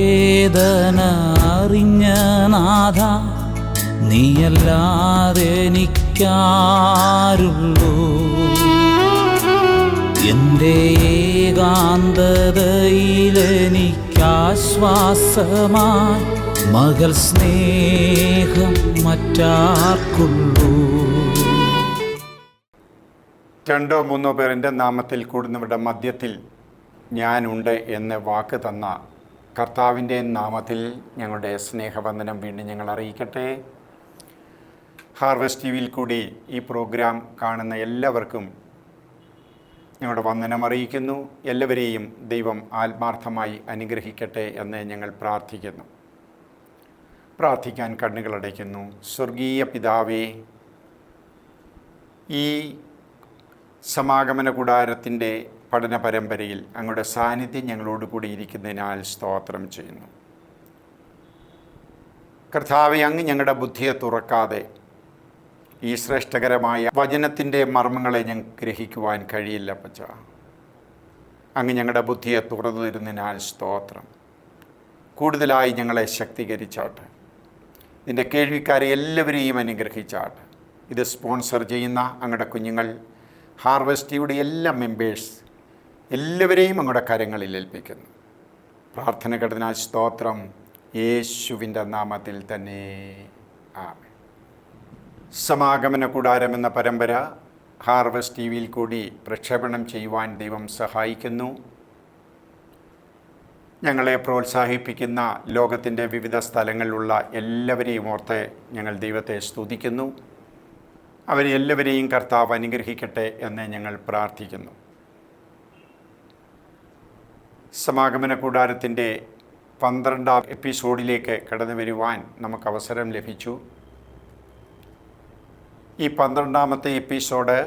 വേദന അറിഞ്ഞ നാഥ, നീയല്ലാതെ എനിക്കാരുള്ളൂ. എൻ്റെ ഏകാന്തതയിലെനിക്കാശ്വാസമായി മകൾ സ്നേഹം മറ്റാർക്കുള്ളൂ. രണ്ടോ മൂന്നോ പേർ എൻ്റെ നാമത്തിൽ കൂടുന്നവരുടെ മധ്യത്തിൽ ഞാനുണ്ട് എന്ന് വാക്ക് തന്ന കർത്താവിൻ്റെ നാമത്തിൽ ഞങ്ങളുടെ സ്നേഹവന്ദനം വീണ്ടും ഞങ്ങൾ അറിയിക്കട്ടെ. ഹാർവസ്റ്റ് ടി വിയിൽ കൂടി ഈ പ്രോഗ്രാം കാണുന്ന എല്ലാവർക്കും ഞങ്ങളുടെ വന്ദനം അറിയിക്കുന്നു. എല്ലാവരെയും ദൈവം ആത്മാർത്ഥമായി അനുഗ്രഹിക്കട്ടെ എന്ന് ഞങ്ങൾ പ്രാർത്ഥിക്കുന്നു. പ്രാർത്ഥിക്കാൻ കണ്ണുകളടയ്ക്കുന്നു. സ്വർഗീയ പിതാവേ, ഈ സമാഗമന കൂടാരത്തിൻ്റെ പഠന പരമ്പരയിൽ അങ്ങയുടെ സാന്നിധ്യം ഞങ്ങളോട് കൂടി ഇരിക്കുന്നതിനാൽ സ്തോത്രം ചെയ്യുന്നു. കർത്താവേ, അങ്ങ് ഞങ്ങളുടെ ബുദ്ധിയെ തുറക്കാതെ ഈ ശ്രേഷ്ഠകരമായ വചനത്തിൻ്റെ മർമ്മങ്ങളെ ഞങ്ങൾക്ക് ഗ്രഹിക്കുവാൻ കഴിയില്ല പച്ച. അങ്ങ് ഞങ്ങളുടെ ബുദ്ധിയെ തുറന്നു തരുന്നതിനാൽ സ്തോത്രം. കൂടുതലായി ഞങ്ങളെ ശക്തീകരിച്ചാട്ട്. ഇതിൻ്റെ കേൾവിക്കാരെ എല്ലാവരെയും അനുഗ്രഹിച്ചാട്ട്. ഇത് സ്പോൺസർ ചെയ്യുന്ന അങ്ങയുടെ കുഞ്ഞുങ്ങൾ, ഹാർവസ്റ്റ് ടിയുടെ എല്ലാ മെമ്പേഴ്സ് എല്ലാവരെയും അങ്ങയുടെ കരങ്ങളിൽ ഏൽപ്പിക്കുന്നു. പ്രാർത്ഥന കേട്ടതിനാൽ സ്തോത്രം. യേശുവിൻ്റെ നാമത്തിൽ തന്നെ ആമേൻ. സമാഗമന കൂടാരം എന്ന പരമ്പര ഹാർവസ്റ്റ് ടി വിയിൽ കൂടി പ്രക്ഷേപണം ചെയ്യുവാൻ ദൈവം സഹായിക്കുന്നു. ഞങ്ങളെ പ്രോത്സാഹിപ്പിക്കുന്ന ലോകത്തിൻ്റെ വിവിധ സ്ഥലങ്ങളിലുള്ള എല്ലാവരെയും ഓർത്ത് ഞങ്ങൾ ദൈവത്തെ സ്തുതിക്കുന്നു. അവരെ എല്ലാവരെയും കർത്താവ് അനുഗ്രഹിക്കട്ടെ എന്ന് ഞങ്ങൾ പ്രാർത്ഥിക്കുന്നു. സമാഗമന കൂടാരത്തിൻ്റെ 12ാം എപ്പിസോഡിലേക്ക് കടന്നു വരുവാൻ നമുക്ക് അവസരം ലഭിച്ചു. ഈ 12ാമത്തെ എപ്പിസോഡ്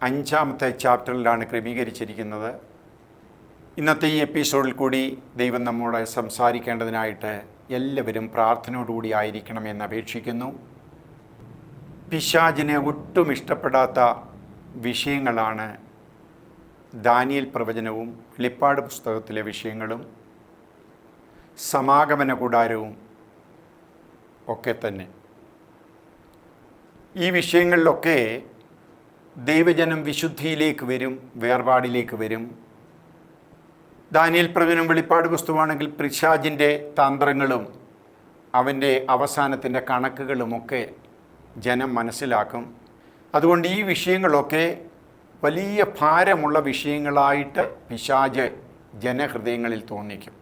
5ാമത്തെ ചാപ്റ്ററിലാണ് ക്രമീകരിച്ചിരിക്കുന്നത്. ഇന്നത്തെ ഈ എപ്പിസോഡിൽ കൂടി ദൈവം നമ്മോട് സംസാരിക്കേണ്ടതിനായിട്ട് എല്ലാവരും പ്രാർത്ഥനയോടുകൂടി ആയിരിക്കണമെന്ന് അപേക്ഷിക്കുന്നു. പിശാചിനെ ഒട്ടും ഇഷ്ടപ്പെടാത്ത വിഷയങ്ങളാണ് ദാനിയേൽ പ്രവചനവും വെളിപ്പാട് പുസ്തകത്തിലെ വിഷയങ്ങളും സമാഗമന കൂടാരവും ഒക്കെ തന്നെ. ഈ വിഷയങ്ങളിലൊക്കെ ദൈവജനം വിശുദ്ധിയിലേക്ക് വരും, വേർപാടിലേക്ക് വരും. ദാനിയേൽ പ്രവചനം വെളിപ്പാട് പുസ്തകമാണെങ്കിൽ പിശാചിൻ്റെ തന്ത്രങ്ങളും അവൻ്റെ അവസാനത്തിൻ്റെ കണക്കുകളുമൊക്കെ ജനം മനസ്സിലാക്കും. അതുകൊണ്ട് ഈ വിഷയങ്ങളൊക്കെ വലിയ ഭാരമുള്ള വിഷയങ്ങളായിട്ട് പിശാച് ജനഹൃദയങ്ങളിൽ തോന്നിക്കും.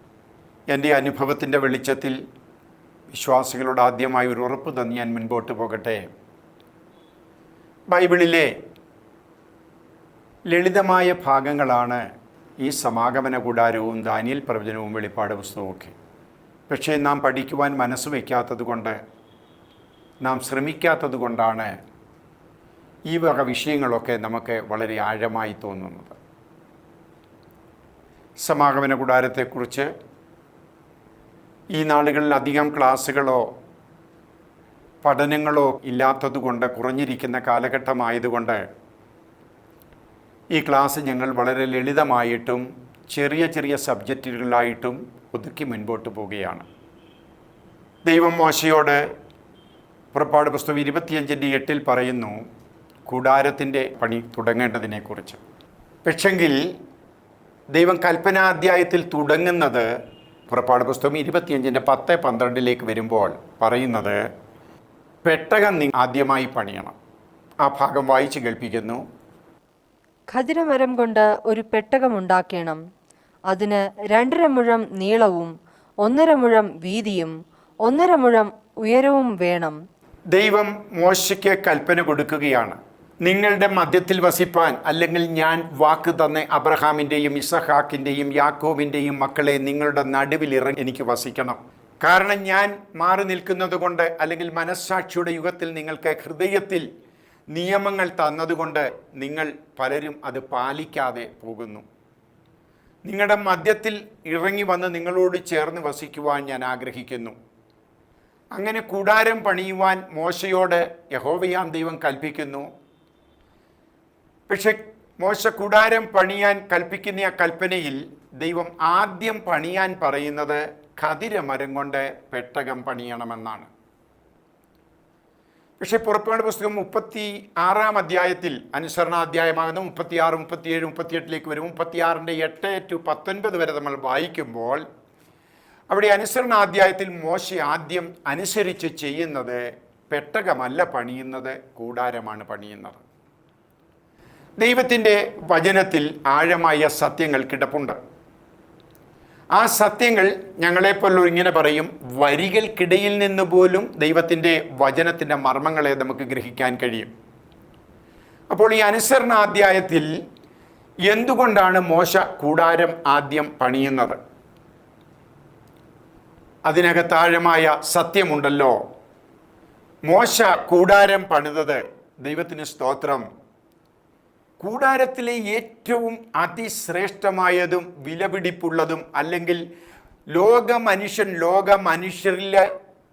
എൻ്റെ അനുഭവത്തിൻ്റെ വെളിച്ചത്തിൽ വിശ്വാസികളോട് ആദ്യമായി ഒരു ഉറപ്പ് തന്ന് ഞാൻ മുൻപോട്ട് പോകട്ടെ. ബൈബിളിലെ ലളിതമായ ഭാഗങ്ങളാണ് ഈ സമാഗമന കൂടാരവും ദാനിയേൽ പ്രവചനവും വെളിപ്പാട് പുസ്തകമൊക്കെ. പക്ഷേ നാം പഠിക്കുവാൻ മനസ്സ് വയ്ക്കാത്തത് കൊണ്ട്, നാം ശ്രമിക്കാത്തത് കൊണ്ടാണ് ഈ വക വിഷയങ്ങളൊക്കെ നമുക്ക് വളരെ ആഴമായി തോന്നുന്നത്. സമാഗമന കൂടാരത്തെക്കുറിച്ച് ഈ നാളുകളിൽ അധികം ക്ലാസ്സുകളോ പഠനങ്ങളോ ഇല്ലാത്തതുകൊണ്ട്, കുറഞ്ഞിരിക്കുന്ന കാലഘട്ടമായതുകൊണ്ട് ഈ ക്ലാസ് ഞങ്ങൾ വളരെ ലളിതമായിട്ടും ചെറിയ ചെറിയ സബ്ജക്റ്റുകളായിട്ടും ഒതുക്കി മുൻപോട്ട് പോവുകയാണ്. ദൈവം മോശയോട് പുറപ്പാട് പുസ്തകം 25:8 പറയുന്നു കൂടാരത്തിൻ്റെ പണി തുടങ്ങേണ്ടതിനെക്കുറിച്ച്. പക്ഷെങ്കിൽ ദൈവം കൽപ്പനാധ്യായത്തിൽ തുടങ്ങുന്നത് പുറപ്പാട് പുസ്തകം 25:10-12 വരുമ്പോൾ പറയുന്നത് പെട്ടകം ആദ്യമായി പണിയണം. ആ ഭാഗം വായിച്ച് കേൾപ്പിക്കുന്നു. ഖദിരമരം കൊണ്ട് ഒരു പെട്ടകം ഉണ്ടാക്കണം. അതിന് 2.5 മുഴം നീളവും 1.5 മുഴം വീതിയും 1.5 മുഴം ഉയരവും വേണം. ദൈവം മോശയ്ക്ക് കൽപ്പന കൊടുക്കുകയാണ്. നിങ്ങളുടെ മധ്യത്തിൽ വസിപ്പാൻ, അല്ലെങ്കിൽ ഞാൻ വാക്ക് തന്ന അബ്രഹാമിൻ്റെയും ഇസഹാക്കിൻ്റെയും യാക്കോബിൻ്റെയും മക്കളെ നിങ്ങളുടെ നടുവിൽ ഇറങ്ങി എനിക്ക് വസിക്കണം. കാരണം ഞാൻ മാറി നിൽക്കുന്നത് കൊണ്ട്, അല്ലെങ്കിൽ മനസ്സാക്ഷിയുടെ യുഗത്തിൽ നിങ്ങൾക്ക് ഹൃദയത്തിൽ നിയമങ്ങൾ തന്നതുകൊണ്ട് നിങ്ങൾ പലരും അത് പാലിക്കാതെ പോകുന്നു. നിങ്ങളുടെ മധ്യത്തിൽ ഇറങ്ങി വന്ന് നിങ്ങളോട് ചേർന്ന് വസിക്കുവാൻ ഞാൻ ആഗ്രഹിക്കുന്നു. അങ്ങനെ കൂടാരം പണിയുവാൻ മോശയോട് യഹോവയാം ദൈവം കൽപ്പിക്കുന്നു. പക്ഷെ മോശ കൂടാരം പണിയാൻ കൽപ്പിക്കുന്ന ആ കൽപ്പനയിൽ ദൈവം ആദ്യം പണിയാൻ പറയുന്നത് ഖദിരമരം കൊണ്ട് പെട്ടകം പണിയണമെന്നാണ്. പക്ഷേ പുറപ്പാട് പുസ്തകം 36 അധ്യായത്തിൽ, അനുസരണാധ്യായമാകുന്ന 36, 37, 38 വരും. 36-ന്റെ 8 to 19 വരെ നമ്മൾ വായിക്കുമ്പോൾ അവിടെ അനുസരണാധ്യായത്തിൽ മോശ ആദ്യം അനുസരിച്ച് ചെയ്യുന്നത് പെട്ടകമല്ല പണിയുന്നത്, കൂടാരമാണ് പണിയുന്നത്. ദൈവത്തിൻ്റെ വചനത്തിൽ ആഴമായ സത്യങ്ങൾ കിടപ്പുണ്ട്. ആ സത്യങ്ങൾ ഞങ്ങളെപ്പോലുള്ള ഇങ്ങനെ പറയും, വരികൾക്കിടയിൽ നിന്ന് പോലും ദൈവത്തിൻ്റെ വചനത്തിൻ്റെ മർമ്മങ്ങളെ നമുക്ക് ഗ്രഹിക്കാൻ കഴിയും. അപ്പോൾ ഈ അനുസരണാധ്യായത്തിൽ എന്തുകൊണ്ടാണ് മോശ കൂടാരം ആദ്യം പണിയുന്നത്? അതിനകത്താഴമായ സത്യമുണ്ടല്ലോ. മോശ കൂടാരം പണിതത്, ദൈവത്തിന് സ്തോത്രം, കൂടാരത്തിലെ ഏറ്റവും അതിശ്രേഷ്ഠമായതും വിലപിടിപ്പുള്ളതും, അല്ലെങ്കിൽ ലോക മനുഷ്യരിൽ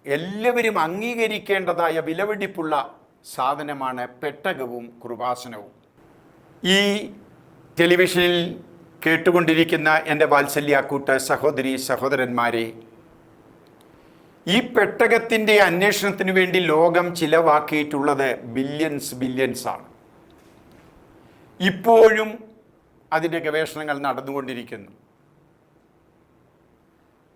എല്ലാവരും അംഗീകരിക്കേണ്ടതായ വിലപിടിപ്പുള്ള സാധനമാണ് പെട്ടകവും കൃപാസനവും. ഈ ടെലിവിഷനിൽ കേട്ടുകൊണ്ടിരിക്കുന്ന എൻ്റെ വാത്സല്യാക്കൂട്ട് സഹോദരി സഹോദരന്മാരെ, ഈ പെട്ടകത്തിൻ്റെ അന്വേഷണത്തിന് വേണ്ടി ലോകം ചിലവാക്കിയിട്ടുള്ളത് ബില്യൺസാണ്. ഇപ്പോഴും അതിൻ്റെ ഗവേഷണങ്ങൾ നടന്നുകൊണ്ടിരിക്കുന്നു.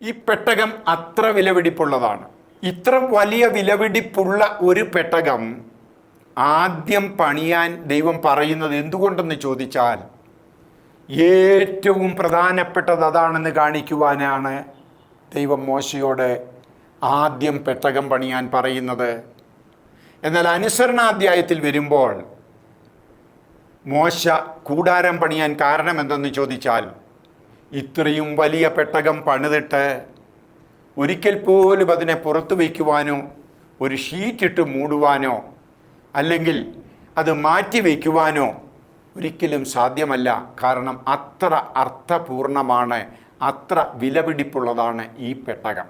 ഈ പെട്ടകം അത്ര വിലപിടിപ്പുള്ളതാണ്. ഇത്ര വലിയ വിലപിടിപ്പുള്ള ഒരു പെട്ടകം ആദ്യം പണിയാൻ ദൈവം പറയുന്നത് എന്തുകൊണ്ടെന്ന് ചോദിച്ചാൽ, ഏറ്റവും പ്രധാനപ്പെട്ടത് അതാണെന്ന് കാണിക്കുവാനാണ് ദൈവം മോശയോട് ആദ്യം പെട്ടകം പണിയാൻ പറയുന്നത്. എന്നാൽ അനുസരണാധ്യായത്തിൽ വരുമ്പോൾ മോശ കൂടാരം പണിയാൻ കാരണം എന്തെന്ന് ചോദിച്ചാൽ, ഇത്രയും വലിയ പെട്ടകം പണിതിട്ട് ഒരിക്കൽ പോലും അതിനെ പുറത്തു വയ്ക്കുവാനോ ഒരു ഷീറ്റിട്ട് മൂടുവാനോ അല്ലെങ്കിൽ അത് മാറ്റി വയ്ക്കുവാനോ ഒരിക്കലും സാധ്യമല്ല. കാരണം അത്ര അർത്ഥപൂർണമാണ്, അത്ര വിലപിടിപ്പുള്ളതാണ് ഈ പെട്ടകം.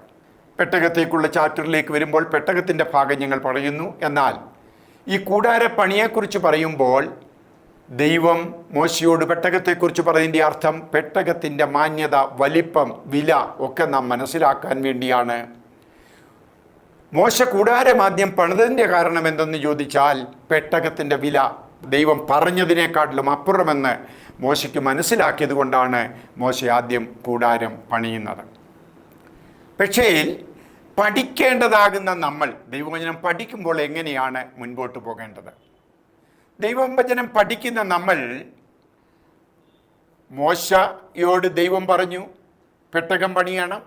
പെട്ടകത്തേക്കുള്ള ചാപ്റ്ററിലേക്ക് വരുമ്പോൾ പെട്ടകത്തിൻ്റെ ഭാഗം ഞങ്ങൾ പറയുന്നു. എന്നാൽ ഈ കൂടാരപ്പണിയെക്കുറിച്ച് പറയുമ്പോൾ ദൈവം മോശയോട് പെട്ടകത്തെക്കുറിച്ച് പറയുന്നതിൻ്റെ അർത്ഥം പെട്ടകത്തിൻ്റെ മാന്യത, വലിപ്പം, വില ഒക്കെ നാം മനസ്സിലാക്കാൻ വേണ്ടിയാണ്. മോശ കൂടാരം ആദ്യം പണിതതിൻ്റെ കാരണം എന്തെന്ന് ചോദിച്ചാൽ, പെട്ടകത്തിൻ്റെ വില ദൈവം പറഞ്ഞതിനേക്കാട്ടിലും അപ്പുറമെന്ന് മോശയ്ക്ക് മനസ്സിലാക്കിയത് കൊണ്ടാണ് മോശ ആദ്യം കൂടാരം പണിയുന്നത്. പക്ഷേ പഠിക്കേണ്ടതാകുന്ന നമ്മൾ ദൈവവചനം പഠിക്കുമ്പോൾ എങ്ങനെയാണ് മുൻപോട്ട് പോകേണ്ടത്? ദൈവവചനം പഠിക്കുന്ന നമ്മൾ, മോശയോട് ദൈവം പറഞ്ഞു പെട്ടകം പണിയണം,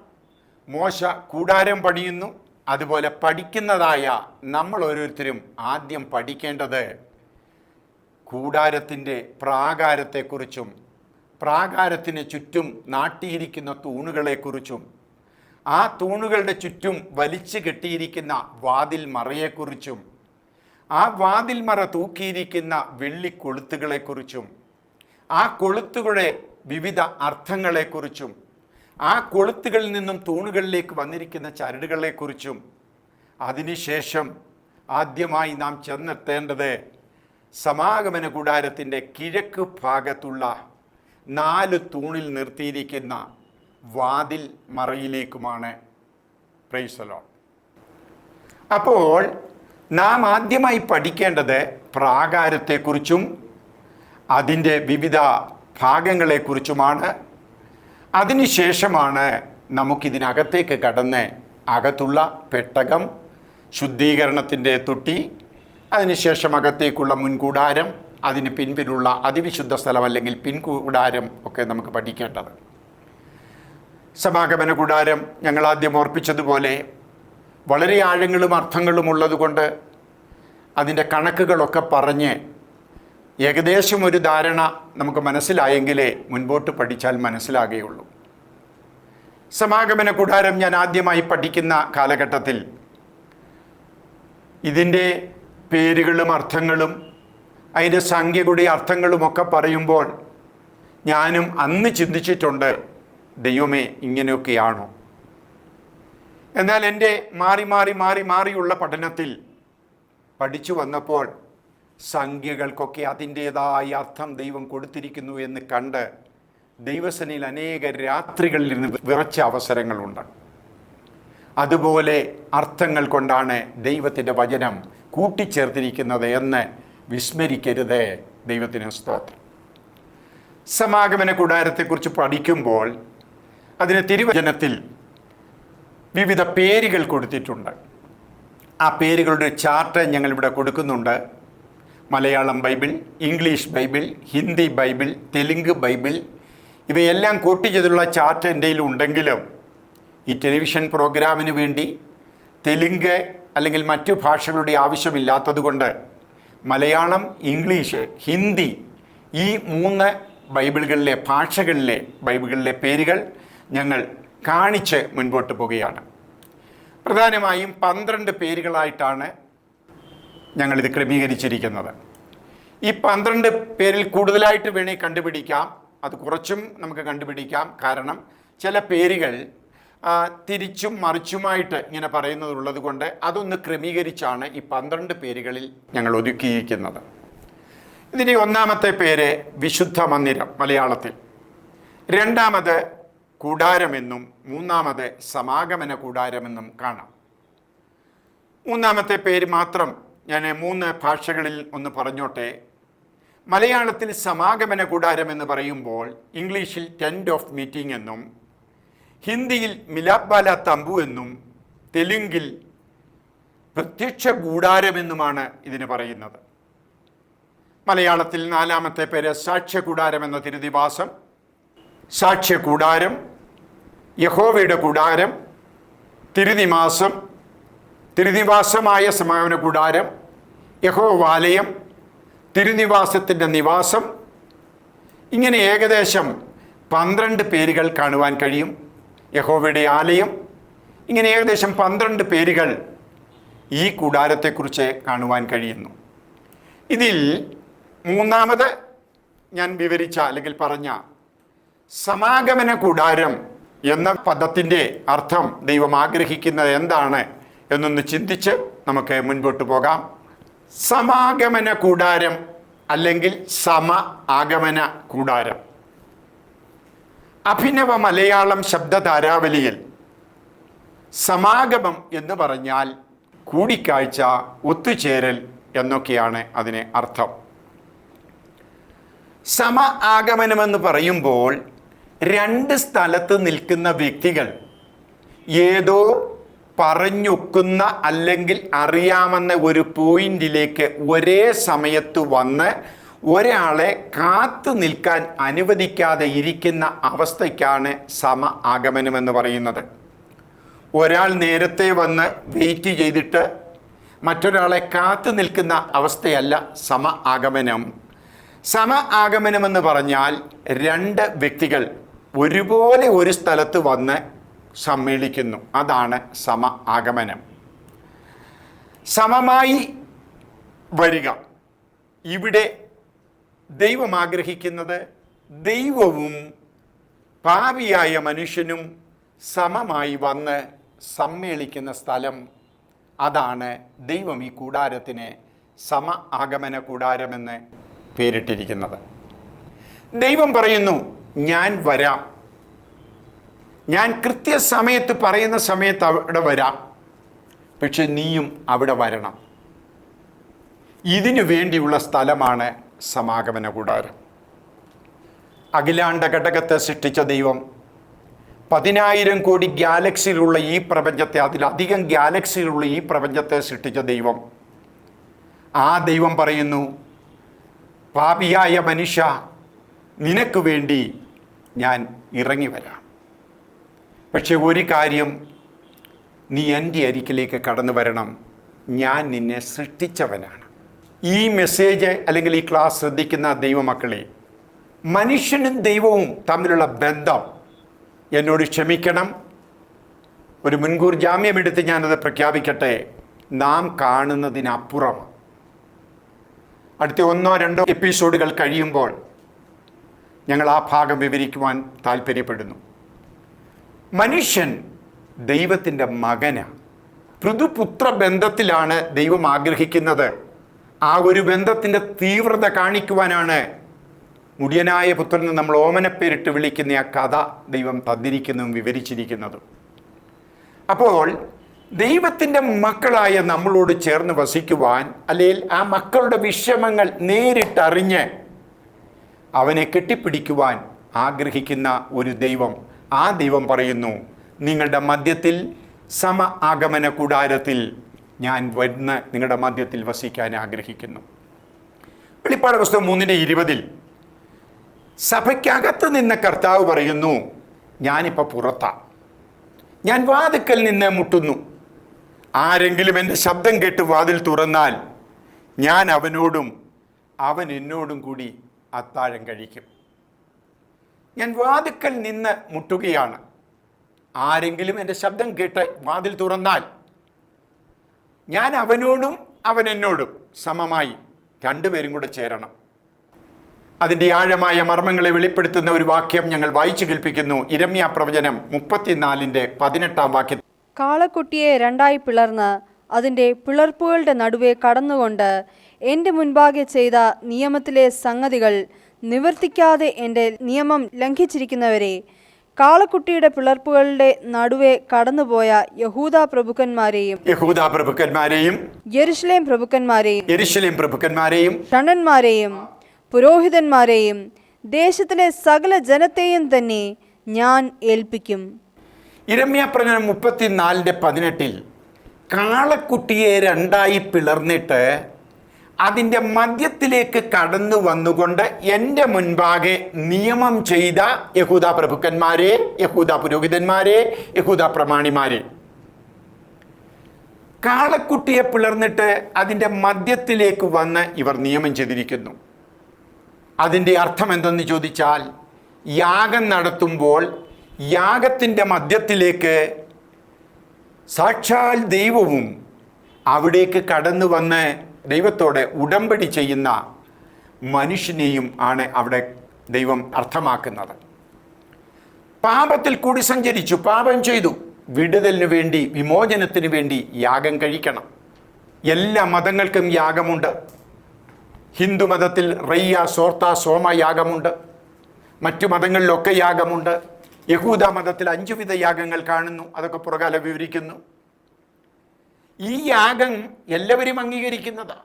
മോശ കൂടാരം പണിയുന്നു. അതുപോലെ പഠിക്കുന്നതായ നമ്മൾ ഓരോരുത്തരും ആദ്യം പഠിക്കേണ്ടത് കൂടാരത്തിൻ്റെ പ്രാകാരത്തെക്കുറിച്ചും പ്രാകാരത്തിന് ചുറ്റും നാട്ടിയിരിക്കുന്ന തൂണുകളെക്കുറിച്ചും ആ തൂണുകളുടെ ചുറ്റും വലിച്ചു കെട്ടിയിരിക്കുന്ന വാതിൽ മറയെക്കുറിച്ചും ആ വാതിൽ മറ തൂക്കിയിരിക്കുന്ന വെള്ളിക്കൊളുത്തുകളെക്കുറിച്ചും ആ കൊളുത്തുകളുടെ വിവിധ അർത്ഥങ്ങളെക്കുറിച്ചും ആ കൊളുത്തുകളിൽ നിന്നും തൂണുകളിലേക്ക് വന്നിരിക്കുന്ന ചരടുകളെക്കുറിച്ചും, അതിനുശേഷം ആദ്യമായി നാം ചെന്നെത്തേണ്ടത് സമാഗമന കൂടാരത്തിൻ്റെ കിഴക്ക് ഭാഗത്തുള്ള 4 തൂണിൽ നിർത്തിയിരിക്കുന്ന വാതിൽ മറയിലേക്കുമാണ്. Praise the Lord. അപ്പോൾ നാം ആദ്യമായി പഠിക്കേണ്ടത് പ്രാകാരത്തെക്കുറിച്ചും അതിൻ്റെ വിവിധ ഭാഗങ്ങളെക്കുറിച്ചുമാണ്. അതിനുശേഷമാണ് നമുക്കിതിനകത്തേക്ക് കടന്ന് അകത്തുള്ള പെട്ടകം, ശുദ്ധീകരണത്തിൻ്റെ തൊട്ടി, അതിനുശേഷം അകത്തേക്കുള്ള മുൻകൂടാരം, അതിന് പിൻപിലുള്ള അതിവിശുദ്ധ സ്ഥലം അല്ലെങ്കിൽ പിൻകൂടാരം ഒക്കെ നമുക്ക് പഠിക്കേണ്ടത്. സമാഗമന കൂടാരം ഞങ്ങൾ ആദ്യം ഓർപ്പിച്ചതുപോലെ വളരെ ആഴങ്ങളും അർത്ഥങ്ങളും ഉള്ളതുകൊണ്ട് അതിൻ്റെ കണക്കുകളൊക്കെ പറഞ്ഞ് ഏകദേശം ഒരു ധാരണ നമുക്ക് മനസ്സിലായെങ്കിലേ മുൻപോട്ട് പഠിച്ചാൽ മനസ്സിലാകുകയുള്ളൂ. സമാഗമന കൂടാരം ഞാൻ ആദ്യമായി പഠിക്കുന്ന കാലഘട്ടത്തിൽ ഇതിൻ്റെ പേരുകളും അർത്ഥങ്ങളും അതിൻ്റെ സംഖ്യകളുടെ അർത്ഥങ്ങളുമൊക്കെ പറയുമ്പോൾ ഞാനും അന്ന് ചിന്തിച്ചിട്ടുണ്ട്, ദൈവമേ ഇങ്ങനെയൊക്കെയാണോ? എന്നാൽ എൻ്റെ മാറിയുള്ള പഠനത്തിൽ പഠിച്ചു വന്നപ്പോൾ സംഖ്യകൾക്കൊക്കെ അതിൻ്റേതായ അർത്ഥം ദൈവം കൊടുത്തിരിക്കുന്നു എന്ന് കണ്ട് ദൈവസേനയിൽ അനേക രാത്രികളിൽ നിന്ന് വിറച്ച അവസരങ്ങളുണ്ട്. അതുപോലെ അർത്ഥങ്ങൾ കൊണ്ടാണ് ദൈവത്തിൻ്റെ വചനം കൂട്ടിച്ചേർത്തിരിക്കുന്നത് എന്ന് വിസ്മരിക്കരുത്. ദൈവത്തിന് സ്തോത്രം. സമാഗമന കൂടാരത്തെക്കുറിച്ച് പഠിക്കുമ്പോൾ അതിന് തിരുവചനത്തിൽ വിവിധ പേരുകൾ കൊടുത്തിട്ടുണ്ട്. ആ പേരുകളുടെ ചാർട്ട് ഞങ്ങളിവിടെ കൊടുക്കുന്നുണ്ട്. Malayalam Bible, English Bible, Hindi Bible, Telugu Bible, ഇവയെല്ലാം കൂട്ടി ചെയ്തുള്ള ചാർട്ട് എൻ്റെ ഉണ്ടെങ്കിലും ഈ ടെലിവിഷൻ പ്രോഗ്രാമിന് വേണ്ടി തെലുങ്ക് അല്ലെങ്കിൽ മറ്റു ഭാഷകളുടെ ആവശ്യമില്ലാത്തതുകൊണ്ട് മലയാളം, ഇംഗ്ലീഷ്, ഹിന്ദി ഈ 3 ബൈബിളുകളിലെ ഭാഷകളിലെ ബൈബിളുകളിലെ പേരുകൾ ഞങ്ങൾ കാണിച്ച് മുൻപോട്ട് പോവുകയാണ്. പ്രധാനമായും 12 പേരുകളായിട്ടാണ് ഞങ്ങളിത് ക്രമീകരിച്ചിരിക്കുന്നത്. ഈ 12 പേരിൽ കൂടുതലായിട്ട് വേണേൽ കണ്ടുപിടിക്കാം, അത് കുറച്ചും നമുക്ക് കണ്ടുപിടിക്കാം. കാരണം ചില പേരുകൾ തിരിച്ചും മറിച്ചുമായിട്ട് ഇങ്ങനെ പറയുന്നതുള്ളത് കൊണ്ട് അതൊന്ന് ക്രമീകരിച്ചാണ് ഈ 12 പേരുകളിൽ ഞങ്ങൾ ഒതുക്കിയിരിക്കുന്നത്. ഇതിൻ്റെ ഒന്നാമത്തെ പേര് വിശുദ്ധ മന്ദിരം മലയാളത്തിൽ, രണ്ടാമത് കൂടാരമെന്നും മൂന്നാമത് സമാഗമന കൂടാരമെന്നും കാണാം. മൂന്നാമത്തെ പേര് മാത്രം ഞാൻ 3 ഭാഷകളിൽ ഒന്ന് പറഞ്ഞോട്ടെ. മലയാളത്തിൽ സമാഗമന കൂടാരം എന്ന് പറയുമ്പോൾ ഇംഗ്ലീഷിൽ ടെൻ്റ് ഓഫ് മീറ്റിംഗ് എന്നും, ഹിന്ദിയിൽ മിലാപ്ബാല തമ്പു എന്നും, തെലുങ്കിൽ പ്രത്യക്ഷ കൂടാരമെന്നുമാണ് ഇതിന് പറയുന്നത്. മലയാളത്തിൽ 4-ാമത്തെ പേര് സാക്ഷ്യകൂടാരം എന്ന തിരുനിവാസം, സാക്ഷ്യകൂടാരം, യഹോവയുടെ കൂടാരം, തിരുനിവാസം, തിരുനിവാസമായ സമാഗമന കൂടാരം, യഹോവാലയം, തിരുനിവാസത്തിൻ്റെ നിവാസം, ഇങ്ങനെ ഏകദേശം 12 പേരുകൾ കാണുവാൻ കഴിയും. യഹോവയുടെ ആലയം, ഇങ്ങനെ ഏകദേശം 12 പേരുകൾ ഈ കൂടാരത്തെക്കുറിച്ച് കാണുവാൻ കഴിയുന്നു. ഇതിൽ മൂന്നാമത് ഞാൻ വിവരിച്ച അല്ലെങ്കിൽ പറഞ്ഞ സമാഗമന കൂടാരം എന്ന പദത്തിൻ്റെ അർത്ഥം ദൈവം ആഗ്രഹിക്കുന്നത് എന്താണ് എന്നൊന്ന് ചിന്തിച്ച് നമുക്ക് മുൻപോട്ട് പോകാം. സമാഗമന കൂടാരം അല്ലെങ്കിൽ സമ ആഗമന കൂടാരം അഭിനവ മലയാളം ശബ്ദധാരാവലിയിൽ സമാഗമം എന്ന് പറഞ്ഞാൽ കൂടിക്കാഴ്ച, ഒത്തുചേരൽ എന്നൊക്കെയാണ് അതിന് അർത്ഥം. സമ ആഗമനമെന്ന് പറയുമ്പോൾ 2 സ്ഥലത്ത് നിൽക്കുന്ന വ്യക്തികൾ ഏതോ പറഞ്ഞൊക്കുന്ന അല്ലെങ്കിൽ അറിയാമെന്ന ഒരു പോയിന്റിലേക്ക് ഒരേ സമയത്ത് വന്ന് ഒരാളെ കാത്തു നിൽക്കാൻ അനുവദിക്കാതെ ഇരിക്കുന്ന അവസ്ഥയ്ക്കാണ് സമ ആഗമനമെന്ന് പറയുന്നത്. ഒരാൾ നേരത്തെ വന്ന് വെയിറ്റ് ചെയ്തിട്ട് മറ്റൊരാളെ കാത്തു നിൽക്കുന്ന അവസ്ഥയല്ല സമ ആഗമനം. സമ ആഗമനമെന്ന് പറഞ്ഞാൽ 2 വ്യക്തികൾ ഒരുപോലെ ഒരു സ്ഥലത്ത് വന്ന് സമ്മേളിക്കുന്നു, അതാണ് സമ ആഗമനം. സമമായി വരിക. ഇവിടെ ദൈവം ആഗ്രഹിക്കുന്നത് ദൈവവും പാപിയായ മനുഷ്യനും സമമായി വന്ന് സമ്മേളിക്കുന്ന സ്ഥലം. അതാണ് ദൈവം ഈ കൂടാരത്തിന് സമ ആഗമന കൂടാരമെന്ന് പേരിട്ടിരിക്കുന്നത്. ദൈവം പറയുന്നു, ഞാൻ വരാം, ഞാൻ കൃത്യസമയത്ത് പറയുന്ന സമയത്ത് അവിടെ വരാം, പക്ഷെ നീയും അവിടെ വരണം. ഇതിനു വേണ്ടിയുള്ള സ്ഥലമാണ് സമാഗമന കൂടാരം. അഖിലാണ്ട ഘടകത്തെ സൃഷ്ടിച്ച ദൈവം 10,000 കോടി ഗാലക്സിയിലുള്ള ഈ പ്രപഞ്ചത്തെ, അതിലധികം ഗാലക്സിയിലുള്ള ഈ പ്രപഞ്ചത്തെ സൃഷ്ടിച്ച ദൈവം, ആ ദൈവം പറയുന്നു, പാപിയായ മനുഷ്യ, നിനക്ക് വേണ്ടി ഞാൻ ഇറങ്ങി വരാം. പക്ഷെ ഒരു കാര്യം, നീ എൻ്റെ അരികിലേക്ക് കടന്നു വരണം, ഞാൻ നിന്നെ സൃഷ്ടിച്ചവനാണ്. ഈ മെസ്സേജ് അല്ലെങ്കിൽ ഈ ക്ലാസ് ശ്രദ്ധിക്കുന്ന ദൈവമക്കളെ, മനുഷ്യനും ദൈവവും തമ്മിലുള്ള ബന്ധം, എന്നോട് ക്ഷമിക്കണം, ഒരു മുൻകൂർ ജാമ്യമെടുത്ത് ഞാനത് പ്രഖ്യാപിക്കട്ടെ, നാം കാണുന്നതിനപ്പുറം. അടുത്ത 1-2 എപ്പിസോഡുകൾ കഴിയുമ്പോൾ ഞങ്ങൾ ആ ഭാഗം വിവരിക്കുവാൻ താല്പര്യപ്പെടുന്നു. മനുഷ്യൻ ദൈവത്തിൻ്റെ മകനാണ്. പൃഥുപുത്ര ബന്ധത്തിലാണ് ദൈവം ആഗ്രഹിക്കുന്നത്. ആ ഒരു ബന്ധത്തിൻ്റെ തീവ്രത കാണിക്കുവാനാണ് മുടിയനായ പുത്രന് നമ്മൾ ഓമനപ്പേരിട്ട് വിളിക്കുന്ന ആ കഥ ദൈവം തന്നിരിക്കുന്നതും വിവരിച്ചിരിക്കുന്നതും. അപ്പോൾ ദൈവത്തിൻ്റെ മക്കളായ നമ്മളോട് ചേർന്ന് വസിക്കുവാൻ, അല്ലെങ്കിൽ ആ മക്കളുടെ വിഷമങ്ങൾ നേരിട്ടറിഞ്ഞ് അവനെ കെട്ടിപ്പിടിക്കുവാൻ ആഗ്രഹിക്കുന്ന ഒരു ദൈവം, ആ ദൈവം പറയുന്നു, നിങ്ങളുടെ മധ്യത്തിൽ സമ ആഗമന കൂടാരത്തിൽ ഞാൻ വന്ന് നിങ്ങളുടെ മധ്യത്തിൽ വസിക്കാൻ ആഗ്രഹിക്കുന്നു. വെളിപ്പാട് പുസ്തകം 3:20 സഭയ്ക്കകത്ത് നിന്ന് കർത്താവ് പറയുന്നു, ഞാനിപ്പോൾ പുറത്താണ്, ഞാൻ വാതിക്കൽ നിന്ന് മുട്ടുന്നു. ആരെങ്കിലും എൻ്റെ ശബ്ദം കേട്ട് വാതിൽ തുറന്നാൽ ഞാൻ അവനോടും അവൻ എന്നോടും കൂടി അത്താഴം കഴിക്കും. ഞാൻ വാതിക്കൽ നിന്ന് മുട്ടുകയാണ്. ആരെങ്കിലും എൻ്റെ ശബ്ദം കേട്ട് വാതിൽ തുറന്നാൽ ഞാൻ അവനോടും അവൻ എന്നോടും സമമായി രണ്ടുപേരും കൂടെ ചേരണം. അതിൻ്റെ ആഴമായ മർമ്മങ്ങളെ വെളിപ്പെടുത്തുന്ന ഒരു വാക്യം ഞങ്ങൾ വായിച്ചു കേൾപ്പിക്കുന്നു. യിരെമ്യാ പ്രവചനം 34:18 കാളക്കുട്ടിയെ രണ്ടായി പിളർന്ന് അതിൻ്റെ പിളർപ്പുകളുടെ നടുവെ കടന്നുകൊണ്ട് എൻ്റെ മുൻപാകെ ചെയ്ത നിയമത്തിലെ സംഗതികൾ നിവർത്തിക്കാതെ എൻ്റെ നിയമം ലംഘിച്ചിരിക്കുന്നവരെ, കാളക്കുട്ടിയുടെ പിളർപ്പുകളുടെ നടുവെ കടന്നുപോയ യഹൂദാ പ്രഭുക്കന്മാരെയും യെരുശലേം പ്രഭുക്കന്മാരെയും ഷണ്ഡന്മാരെയും പുരോഹിതന്മാരെയും ദേശത്തിലെ സകല ജനത്തെയും തന്നെ ഞാൻ ഏൽപ്പിക്കും. യിരെമ്യാ പ്രവചനം 34:18 കാളക്കുട്ടിയെ രണ്ടായി പിളർന്നിട്ട് അതിൻ്റെ മധ്യത്തിലേക്ക് കടന്നു വന്നുകൊണ്ട് എൻ്റെ മുൻപാകെ നിയമം ചെയ്ത യഹൂദാ പ്രഭുക്കന്മാരെ, യഹൂദാ പുരോഹിതന്മാരെ, യഹൂദാ പ്രമാണിമാരെ, കാളക്കുട്ടിയെ പിളർന്നിട്ട് അതിൻ്റെ മധ്യത്തിലേക്ക് വന്ന് ഇവർ നിയമം ചെയ്തിരിക്കുന്നു. അതിൻ്റെ അർത്ഥം എന്തെന്ന് ചോദിച്ചാൽ, യാഗം നടത്തുമ്പോൾ യാഗത്തിൻ്റെ മധ്യത്തിലേക്ക് സാക്ഷാൽ ദൈവവും അവിടേക്ക് കടന്നു വന്ന് ദൈവത്തോടെ ഉടമ്പടി ചെയ്യുന്ന മനുഷ്യനെയും ആണ് അവിടെ ദൈവം അർത്ഥമാക്കുന്നത്. പാപത്തിൽ കൂടി സഞ്ചരിച്ചു, പാപം ചെയ്തു, വിടുതലിന് വേണ്ടി, വിമോചനത്തിന് വേണ്ടി യാഗം കഴിക്കണം. എല്ലാ മതങ്ങൾക്കും യാഗമുണ്ട്. ഹിന്ദു മതത്തിൽ റയ്യ, സോർത്ത, സോമ യാഗമുണ്ട്. മറ്റു മതങ്ങളിലൊക്കെ യാഗമുണ്ട്. യഹൂദ മതത്തിൽ 5 വിധ യാഗങ്ങൾ കാണുന്നു. അതൊക്കെ പുറകാല വിവരിക്കുന്നു. ഈ യാഗം എല്ലാവരും അംഗീകരിക്കുന്നതാണ്.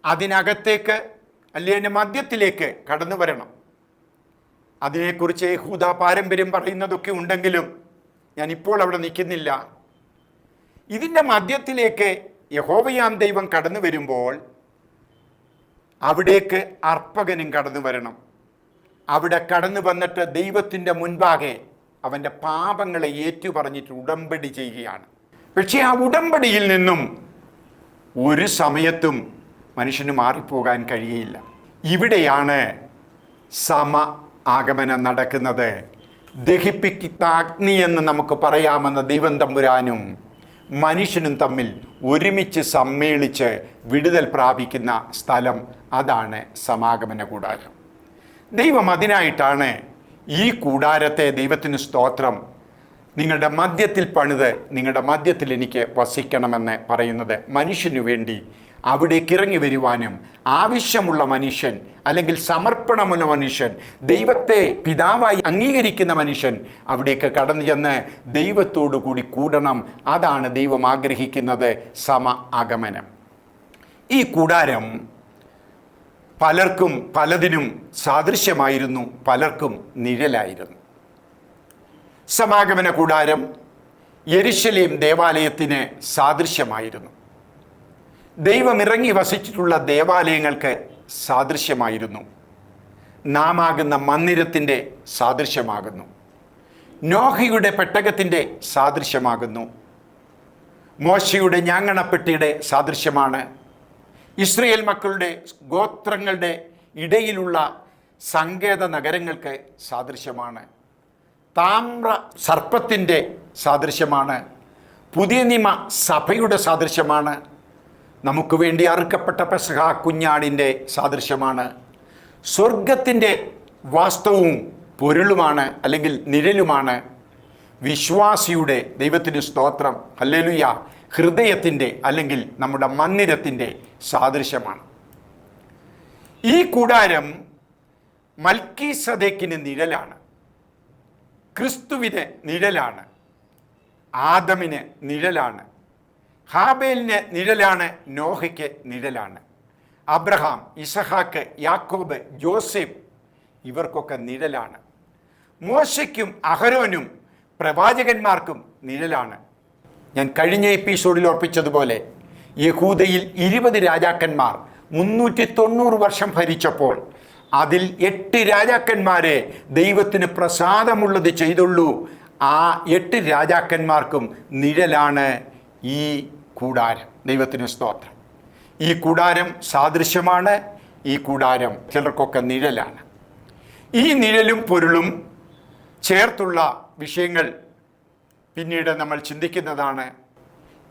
അതിനകത്തേക്ക് അല്ലെങ്കിൽ അതിൻ്റെ മധ്യത്തിലേക്ക് കടന്നു വരണം. അതിനെക്കുറിച്ച് യഹൂദ പാരമ്പര്യം പറയുന്നതൊക്കെ ഉണ്ടെങ്കിലും ഞാനിപ്പോൾ അവിടെ നിൽക്കുന്നില്ല. ഇതിൻ്റെ മധ്യത്തിലേക്ക് യഹോവയാം ദൈവം കടന്നു വരുമ്പോൾ അവിടേക്ക് അർപ്പകനും കടന്നു വരണം. അവിടെ കടന്നു വന്നിട്ട് ദൈവത്തിൻ്റെ മുൻപാകെ അവൻ്റെ പാപങ്ങളെ ഏറ്റുപറഞ്ഞിട്ട് ഉടമ്പടി ചെയ്യുകയാണ്. പക്ഷേ ആ ഉടമ്പടിയിൽ നിന്നും ഒരു സമയത്തും മനുഷ്യന് മാറിപ്പോകാൻ കഴിയില്ല. ഇവിടെയാണ് സമ ആഗമനം നടക്കുന്നത്. ദഹിപ്പിക്കുന്ന അഗ്നി എന്ന് നമുക്ക് പറയാമെന്ന ദൈവം തമ്പുരാനും മനുഷ്യനും തമ്മിൽ ഒരുമിച്ച് സമ്മേളിച്ച് വിടുതൽ പ്രാപിക്കുന്ന സ്ഥലം, അതാണ് സമാഗമന കൂടാരം. ദൈവം അതിനായിട്ടാണ് ഈ കൂടാരത്തെ, ദൈവത്തിന് സ്തോത്രം, നിങ്ങളുടെ മധ്യത്തിൽ പണിത് നിങ്ങളുടെ മധ്യത്തിൽ എനിക്ക് വസിക്കണമെന്ന് പറയുന്നത്. മനുഷ്യനു വേണ്ടി അവിടേക്ക് ഇറങ്ങി വരുവാനും ആവശ്യമുള്ള മനുഷ്യൻ, അല്ലെങ്കിൽ സമർപ്പണമുള്ള മനുഷ്യൻ, ദൈവത്തെ പിതാവായി അംഗീകരിക്കുന്ന മനുഷ്യൻ അവിടേക്ക് കടന്നു ചെന്ന് ദൈവത്തോടു കൂടി കൂടണം. അതാണ് ദൈവം ആഗ്രഹിക്കുന്നത്, സമ ആഗമനം. ഈ കൂടാരം പലർക്കും പലതിനും സാദൃശ്യമായിരുന്നു, പലർക്കും നിഴലായിരുന്നു. സമാഗമന കൂടാരം യെരുശലേം ദേവാലയത്തിന് സാദൃശ്യമായിരുന്നു. ദൈവം ഇറങ്ങി വസിച്ചിട്ടുള്ള ദേവാലയങ്ങൾക്ക് സാദൃശ്യമായിരുന്നു. നാമാകുന്ന മന്ദിരത്തിൻ്റെ സാദൃശ്യമാകുന്നു. നോഹയുടെ പെട്ടകത്തിൻ്റെ സാദൃശ്യമാകുന്നു. മോശയുടെ ഞാങ്ങണപ്പെട്ടിയുടെ സാദൃശ്യമാണ്. ഇസ്രയേൽ മക്കളുടെ ഗോത്രങ്ങളുടെ ഇടയിലുള്ള സങ്കേത നഗരങ്ങൾക്ക് സാദൃശ്യമാണ്. താമ്ര സർപ്പത്തിൻ്റെ സാദൃശ്യമാണ്. പുതിയ നിയമ സഭയുടെ സാദൃശ്യമാണ്. നമുക്ക് വേണ്ടി അറുക്കപ്പെട്ട പെസഹ കുഞ്ഞാടിൻ്റെ സാദൃശ്യമാണ്. സ്വർഗത്തിൻ്റെ വാസ്തവവും പൊരുളുമാണ്, അല്ലെങ്കിൽ നിഴലുമാണ്. വിശ്വാസിയുടെ, ദൈവത്തിന് സ്തോത്രം, ഹല്ലേലൂയ, ഹൃദയത്തിൻ്റെ അല്ലെങ്കിൽ നമ്മുടെ മന്ദിരത്തിൻ്റെ സാദൃശ്യമാണ്. ഈ കൂടാരം മൽക്കീസദേക്കിന് നിഴലാണ്, ക്രിസ്തുവിന് നിഴലാണ്, ആദമിന് നിഴലാണ്, ഹാബേലിന് നിഴലാണ്, നോഹയ്ക്ക് നിഴലാണ്, അബ്രഹാം, ഇസഹാക്ക്, യാക്കോബ്, ജോസഫ് ഇവർക്കൊക്കെ നിഴലാണ്. മോശയ്ക്കും അഹരോനും പ്രവാചകന്മാർക്കും നിഴലാണ്. ഞാൻ കഴിഞ്ഞ എപ്പിസോഡിൽ ഓർപ്പിച്ചതുപോലെ യഹൂദയിൽ 20 രാജാക്കന്മാർ 390 വർഷം ഭരിച്ചപ്പോൾ അതിൽ 8 രാജാക്കന്മാരെ ദൈവത്തിന് പ്രസാദമുള്ളത് ചെയ്തുള്ളൂ. ആ 8 രാജാക്കന്മാർക്കും നിഴലാണ് ഈ കൂടാരം. ദൈവത്തിന് സ്തോത്രം. ഈ കൂടാരം സാദൃശ്യമാണ്. ഈ കൂടാരം ചിലർക്കൊക്കെ നിഴലാണ്. ഈ നിഴലും പൊരുളും ചേർത്തുള്ള വിഷയങ്ങൾ പിന്നീട് നമ്മൾ ചിന്തിക്കുന്നതാണ്.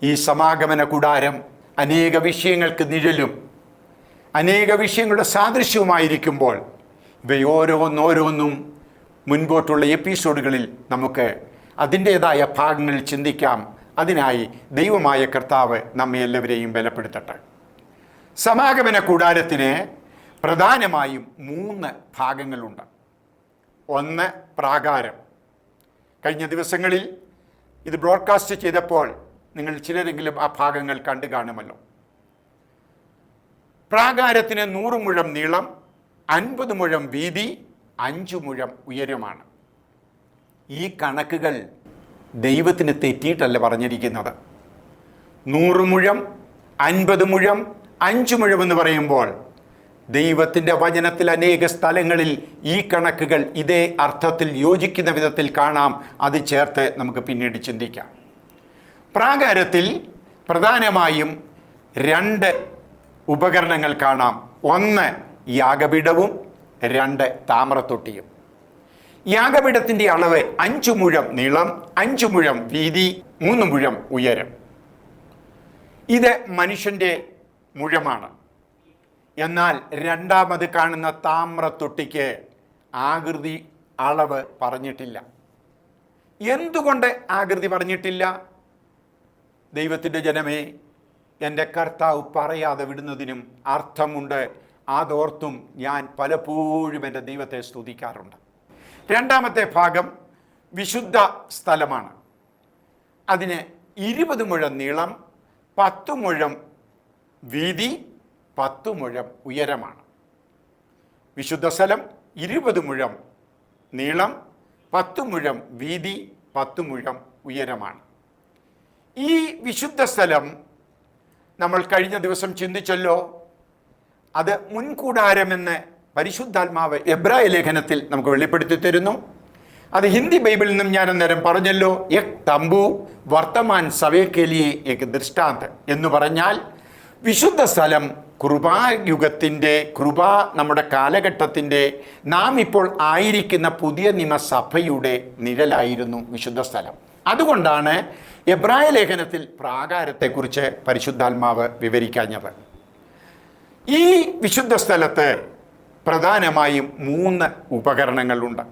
ഈ സമാഗമന കൂടാരം അനേക വിഷയങ്ങൾക്ക് നിഴലും അനേക വിഷയങ്ങളുടെ സാദൃശ്യവുമായിരിക്കുമ്പോൾ ഇവയോരോന്നോരോന്നും മുൻപോട്ടുള്ള എപ്പിസോഡുകളിൽ നമുക്ക് അതിൻ്റേതായ ഭാഗങ്ങളിൽ ചിന്തിക്കാം. അതിനായി ദൈവമായ കർത്താവ് നമ്മെ എല്ലാവരെയും ബലപ്പെടുത്തട്ടെ. സമാഗമന കൂടാരത്തിന് പ്രധാനമായും 3 ഭാഗങ്ങളുണ്ട്. ഒന്ന് പ്രാകാരം. കഴിഞ്ഞ ദിവസങ്ങളിൽ ഇത് ബ്രോഡ്കാസ്റ്റ് ചെയ്തപ്പോൾ നിങ്ങൾ ചിലരെങ്കിലും ആ ഭാഗങ്ങൾ കണ്ടു കാണുമല്ലോ. പ്രാകാരത്തിന് 100 മുഴം നീളം, 50 മുഴം വീതി, 5 മുഴം ഉയരമാണ്. ഈ കണക്കുകൾ ദൈവത്തിന് തെറ്റിയിട്ടല്ല പറഞ്ഞിരിക്കുന്നത്. 100 മുഴം, 50 മുഴം, 5 മുഴം എന്ന് പറയുമ്പോൾ ദൈവത്തിൻ്റെ വചനത്തിൽ അനേക സ്ഥലങ്ങളിൽ ഈ കണക്കുകൾ ഇതേ അർത്ഥത്തിൽ യോജിക്കുന്ന വിധത്തിൽ കാണാം. അത് ചേർത്ത് നമുക്ക് പിന്നീട് ചിന്തിക്കാം. പ്രാകാരത്തിൽ പ്രധാനമായും 2 ഉപകരണങ്ങൾ കാണാം. ഒന്ന് യാഗപീഠവും, 2 താമ്രത്തൊട്ടിയും. യാഗപീഠത്തിൻ്റെ അളവ് 5 മുഴം നീളം, 5 മുഴം വീതി, 3 മുഴം ഉയരം. ഇത് മനുഷ്യൻ്റെ മുഴമാണ്. എന്നാൽ രണ്ടാമത് കാണുന്ന താമ്രത്തൊട്ടിക്ക് ആകൃതി അളവ് പറഞ്ഞിട്ടില്ല. എന്തുകൊണ്ട് ആകൃതി പറഞ്ഞിട്ടില്ല? ദൈവത്തിൻ്റെ ജനമേ, എൻ്റെ കർത്താവ് പറയാതെ വിടുന്നതിനും അർത്ഥമുണ്ട്. അതോർത്തും ഞാൻ പലപ്പോഴും എൻ്റെ ദൈവത്തെ സ്തുതിക്കാറുണ്ട്. രണ്ടാമത്തെ ഭാഗം വിശുദ്ധ സ്ഥലമാണ്. അതിന് 20 മുഴം നീളം, 10 മുഴം വീതി, 10 മുഴം ഉയരമാണ്. വിശുദ്ധ സ്ഥലം 20 മുഴം നീളം, 10 മുഴം വീതി, 10 മുഴം ഉയരമാണ്. ഈ വിശുദ്ധ സ്ഥലം നമ്മൾ കഴിഞ്ഞ ദിവസം ചിന്തിച്ചല്ലോ. അത് മുൻകൂടാരമെന്ന് പരിശുദ്ധാത്മാവ് എബ്രായ ലേഖനത്തിൽ നമുക്ക് വെളിപ്പെടുത്തി തരുന്നു. അത് ഹിന്ദി ബൈബിളിൽ നിന്നും ഞാൻ അന്നേരം പറഞ്ഞല്ലോ. എക് തമ്പു വർത്തമാൻ സവേക്കേലിയെ എക് ദൃഷ്ടാന്ത് എന്ന് പറഞ്ഞാൽ വിശുദ്ധ സ്ഥലം കൃപായുഗത്തിൻ്റെ, നമ്മുടെ കാലഘട്ടത്തിൻ്റെ, നാം ഇപ്പോൾ ആയിരിക്കുന്ന പുതിയ നിയമസഭയുടെ നിഴലായിരുന്നു വിശുദ്ധ സ്ഥലം. അതുകൊണ്ടാണ് എബ്രായ ലേഖനത്തിൽ പ്രാകാരത്തെക്കുറിച്ച് പരിശുദ്ധാത്മാവ് വിവരിക്കാഞ്ഞത്. ഈ വിശുദ്ധ സ്ഥലത്ത് പ്രധാനമായും 3 ഉപകരണങ്ങളുണ്ട്.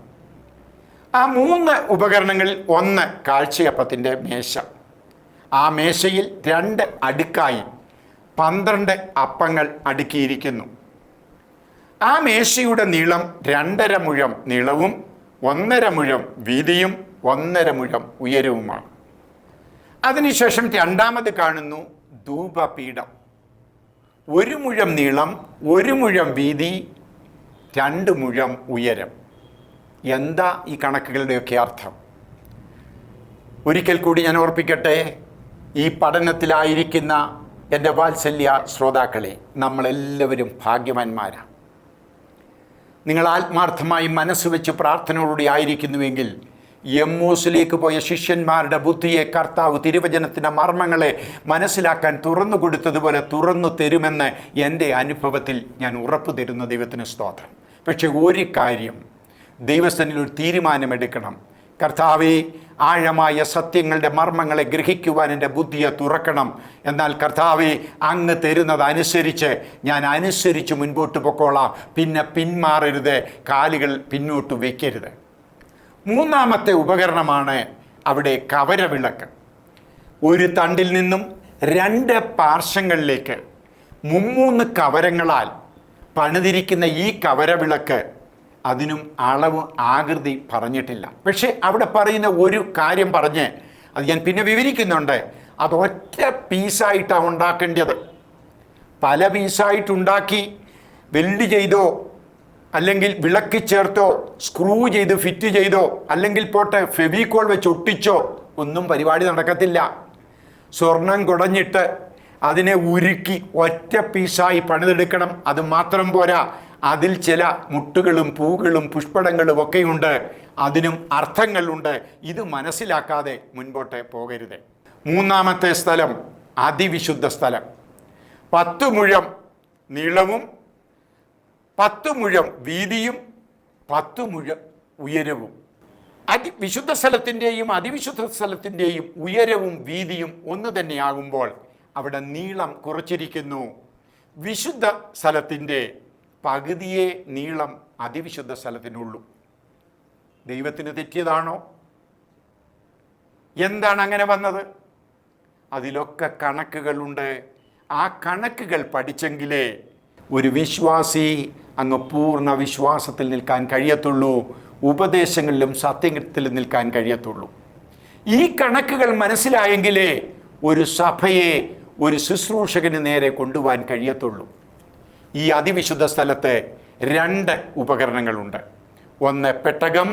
ആ 3 ഉപകരണങ്ങളിൽ ഒന്ന് കാഴ്ചയപ്പത്തിൻ്റെ മേശ. ആ മേശയിൽ 2 അടുക്കായി 12 അപ്പങ്ങൾ അടുക്കിയിരിക്കുന്നു. ആ മേശയുടെ നീളം 2.5 മുഴം നീളവും 1.5 മുഴം വീതിയും 1.5 മുഴം ഉയരവുമാണ്. അതിനുശേഷം രണ്ടാമത് കാണുന്നു ധൂപപീഠം. 1 മുഴം നീളം, 1 മുഴം വീതി, 2 മുഴം ഉയരം. എന്താ ഈ കണക്കുകളുടെയൊക്കെ അർത്ഥം? ഒരിക്കൽ കൂടി ഞാൻ ഓർപ്പിക്കട്ടെ. ഈ പഠനത്തിലായിരിക്കുന്ന എൻ്റെ വാത്സല്യ ശ്രോതാക്കളെ, നമ്മളെല്ലാവരും ഭാഗ്യവാന്മാരാണ്. നിങ്ങൾ ആത്മാർത്ഥമായി മനസ്സ് വെച്ച് പ്രാർത്ഥനയോടുകൂടി ആയിരിക്കുന്നുവെങ്കിൽ എമ്മോസിലേക്ക് പോയ ശിഷ്യന്മാരുടെ ബുദ്ധിയെ കർത്താവ് തിരുവചനത്തിൻ്റെ മർമ്മങ്ങളെ മനസ്സിലാക്കാൻ തുറന്നു കൊടുത്തതുപോലെ തുറന്നു തരുമെന്ന് എൻ്റെ അനുഭവത്തിൽ ഞാൻ ഉറപ്പു തരുന്ന ദൈവത്തിന് സ്തോത്രം. പക്ഷെ ഒരു കാര്യം, ദൈവസ്ഥനിൽ ഒരു തീരുമാനമെടുക്കണം. കർത്താവേ, ആഴമായ സത്യങ്ങളുടെ മർമ്മങ്ങളെ ഗ്രഹിക്കുവാൻ എൻ്റെ ബുദ്ധിയെ തുറക്കണം. എന്നാൽ കർത്താവേ, അങ്ങ് തരുന്നതനുസരിച്ച് ഞാൻ അനുസരിച്ച് മുൻപോട്ട് പൊക്കോളാം. പിന്നെ പിന്മാറരുത്, കാലുകൾ പിന്നോട്ട് വയ്ക്കരുത്. മൂന്നാമത്തെ ഉപകരണമാണ് അവിടെ കവരവിളക്ക്. ഒരു തണ്ടിൽ നിന്നും 2 പാർശ്വങ്ങളിലേക്ക് 3 കവരങ്ങളാൽ പണിതിരിക്കുന്ന ഈ കവരവിളക്ക് അതിനും അളവ് ആകൃതി പറഞ്ഞിട്ടില്ല. പക്ഷേ അവിടെ പറയുന്ന ഒരു കാര്യം പറഞ്ഞ് അത് ഞാൻ പിന്നെ വിവരിക്കുന്നുണ്ട്. അത് ഒറ്റ പീസായിട്ടാണ് ഉണ്ടാക്കേണ്ടത്. പല പീസായിട്ടുണ്ടാക്കി വെൽഡ് ചെയ്തോ അല്ലെങ്കിൽ വിളക്കി ചേർത്തോ സ്ക്രൂ ചെയ്ത് ഫിറ്റ് ചെയ്തോ അല്ലെങ്കിൽ പോട്ടെ ഫെവിക്കോൾ വെച്ച് ഒട്ടിച്ചോ ഒന്നും പരിപാടി നടക്കത്തില്ല. സ്വർണം കുടഞ്ഞിട്ട് അതിനെ ഉരുക്കി ഒറ്റ പീസായി പണിതെടുക്കണം. അത് മാത്രം പോരാ, അതിൽ ചില മുട്ടുകളും പൂകളും പുഷ്പടങ്ങളും ഒക്കെയുണ്ട്. അതിനും അർത്ഥങ്ങളുണ്ട്. ഇത് മനസ്സിലാക്കാതെ മുൻപോട്ട് പോകരുത്. മൂന്നാമത്തെ സ്ഥലം അതിവിശുദ്ധ സ്ഥലം. 10 മുഴം നീളവും 10 മുഴം വീതിയും 10 മുഴം ഉയരവും. വിശുദ്ധ സ്ഥലത്തിൻ്റെയും അതിവിശുദ്ധ സ്ഥലത്തിൻ്റെയും ഉയരവും വീതിയും ഒന്ന് തന്നെയാകുമ്പോൾ അവിടെ നീളം കുറച്ചിരിക്കുന്നു. വിശുദ്ധ സ്ഥലത്തിൻ്റെ പകുതിയെ നീളം അതിവിശുദ്ധ സ്ഥലത്തിനുള്ളൂ. ദൈവത്തിന് തെറ്റിയതാണോ? എന്താണ് അങ്ങനെ വന്നത്? അതിലൊക്കെ കണക്കുകളുണ്ട്. ആ കണക്കുകൾ പഠിച്ചെങ്കിലേ ഒരു വിശ്വാസി അങ്ങ് പൂർണ്ണ വിശ്വാസത്തിൽ നിൽക്കാൻ കഴിയത്തുള്ളൂ, ഉപദേശങ്ങളിലും സത്യത്തിലും നിൽക്കാൻ കഴിയത്തുള്ളൂ. ഈ കണക്കുകൾ മനസ്സിലായെങ്കിലേ ഒരു സഭയെ ഒരു ശുശ്രൂഷകന് നേരെ കൊണ്ടുപോകാൻ കഴിയത്തുള്ളൂ. ഈ അതിവിശുദ്ധ സ്ഥലത്ത് 2 ഉപകരണങ്ങളുണ്ട്. ഒന്ന് പെട്ടകം,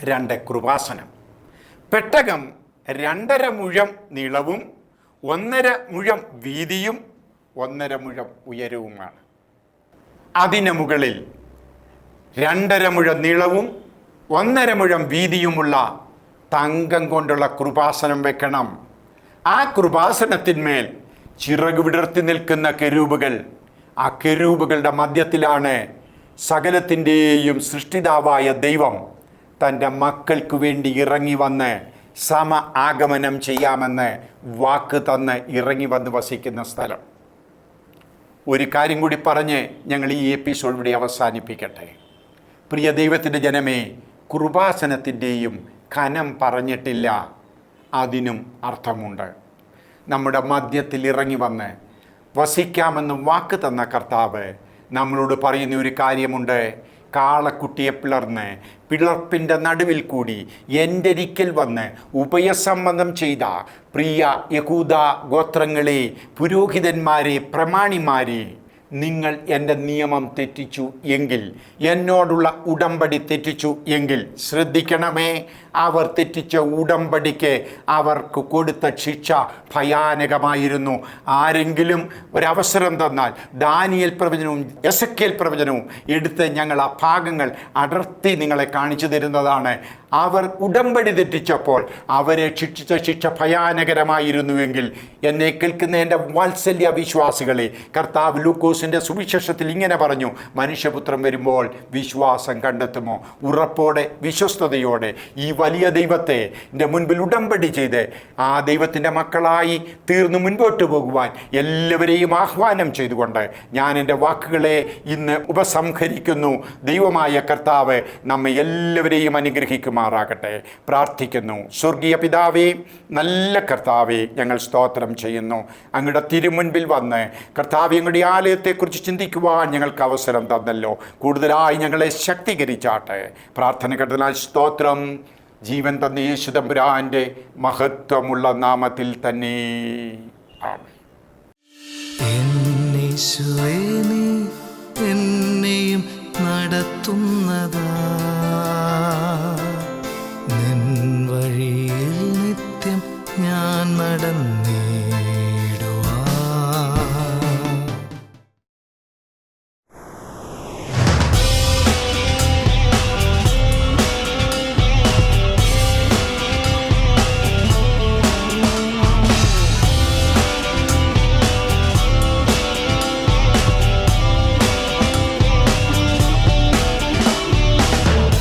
2 കൃപാസനം. പെട്ടകം 2.5 മുഴം നീളവും 1.5 മുഴം വീതിയും 1.5 മുഴം ഉയരവുമാണ്. അതിന് മുകളിൽ 2.5 മുഴം നീളവും 1.5 മുഴം വീതിയുമുള്ള തങ്കം കൊണ്ടുള്ള കൃപാസനം വെക്കണം. ആ കൃപാസനത്തിന്മേൽ ചിറക് വിടർത്തി നിൽക്കുന്ന കെരൂബുകൾ. ആ കെരൂബുകളുടെ മധ്യത്തിലാണ് സകലത്തിൻ്റെയും സൃഷ്ടിതാവായ ദൈവം തൻ്റെ മക്കൾക്ക് വേണ്ടി ഇറങ്ങി വന്ന് ആഗമനം ചെയ്യാമെന്ന് വാക്ക് തന്ന് ഇറങ്ങി വന്ന് വസിക്കുന്ന സ്ഥലം. ഒരു കാര്യം കൂടി പറഞ്ഞ് ഞങ്ങൾ ഈ എപ്പിസോഡ് ഇവിടെ അവസാനിപ്പിക്കട്ടെ. പ്രിയ ദൈവത്തിൻ്റെ ജനമേ, കൃപാസനത്തിൻ്റെയും ഘനം പറഞ്ഞിട്ടില്ല, അതിനും അർത്ഥമുണ്ട്. നമ്മുടെ മധ്യത്തിൽ ഇറങ്ങി വന്ന് വസിക്കാമെന്ന് വാക്ക് തന്ന കർത്താവ് നമ്മളോട് പറയുന്ന ഒരു കാര്യമുണ്ട്. കാളക്കുട്ടിയെ പിളർന്ന് പിളർപ്പിൻ്റെ നടുവിൽ കൂടി എൻ്റെ ഒരിക്കൽ വന്ന് ഉഭയസമ്മതം ചെയ്ത പ്രിയ യഹൂദ ഗോത്രങ്ങളെ, പുരോഹിതന്മാരെ, പ്രമാണിമാരെ, നിങ്ങൾ എൻ്റെ നിയമം തെറ്റിച്ചു എങ്കിൽ, എന്നോടുള്ള ഉടമ്പടി തെറ്റിച്ചു എങ്കിൽ ശ്രദ്ധിക്കണമേ, അവർ തെറ്റിച്ച ഉടമ്പടിക്ക് അവർക്ക് കൊടുത്ത ശിക്ഷ ഭയാനകമായിരുന്നു. ആരെങ്കിലും ഒരവസരം തന്നാൽ ദാനിയേൽ പ്രവചനവും എസെക്കിയേൽ പ്രവചനവും എടുത്ത് ഞങ്ങൾ ആ ഭാഗങ്ങൾ അടർത്തി നിങ്ങളെ കാണിച്ചു തരുന്നതാണ്. അവർ ഉടമ്പടി തെറ്റിച്ചപ്പോൾ അവരെ ശിക്ഷിച്ച ശിക്ഷ ഭയാനകരമായിരുന്നുവെങ്കിൽ, എന്നെ കേൾക്കുന്ന എൻ്റെ വാത്സല്യ വിശ്വാസികളെ, കർത്താവ് ലൂക്കോസിൻ്റെ സുവിശേഷത്തിൽ ഇങ്ങനെ പറഞ്ഞു, മനുഷ്യപുത്രൻ വരുമ്പോൾ വിശ്വാസം കണ്ടെത്തുമോ? ഉറപ്പോടെ വിശ്വസ്തയോടെ ഈ വലിയ ദൈവത്തെ എൻ്റെ മുൻപിൽ ഉടമ്പടി ചെയ്ത് ആ ദൈവത്തിൻ്റെ മക്കളായി തീർന്നു മുൻപോട്ട് പോകുവാൻ എല്ലാവരെയും ആഹ്വാനം ചെയ്തുകൊണ്ട് ഞാൻ എൻ്റെ വാക്കുകളെ ഇന്ന് ഉപസംഹരിക്കുന്നു. ദൈവമായ കർത്താവ് നമ്മെ എല്ലാവരെയും അനുഗ്രഹിക്കുമാറാകട്ടെ. പ്രാർത്ഥിക്കുന്നു. സ്വർഗീയ പിതാവേ, നല്ല കർത്താവേ, ഞങ്ങൾ സ്തോത്രം ചെയ്യുന്നു. അങ്ങയുടെ തിരുമുൻപിൽ വന്ന് കർത്താവ് അങ്ങയുടെ ആലയത്തെക്കുറിച്ച് ചിന്തിക്കുവാൻ ഞങ്ങൾക്ക് അവസരം തന്നല്ലോ. കൂടുതലായി ഞങ്ങളെ ശക്തീകരിച്ചാട്ടെ. പ്രാർത്ഥന കേട്ടതിനാൽ സ്തോത്രം. ജീവൻ തന്ന യേശു തമ്പുരാന്റെ മഹത്വമുള്ള നാമത്തിൽ തന്നെ ആമേൻ. എന്നേശുവേ, നീ എന്നെയും നടത്തുന്നതാ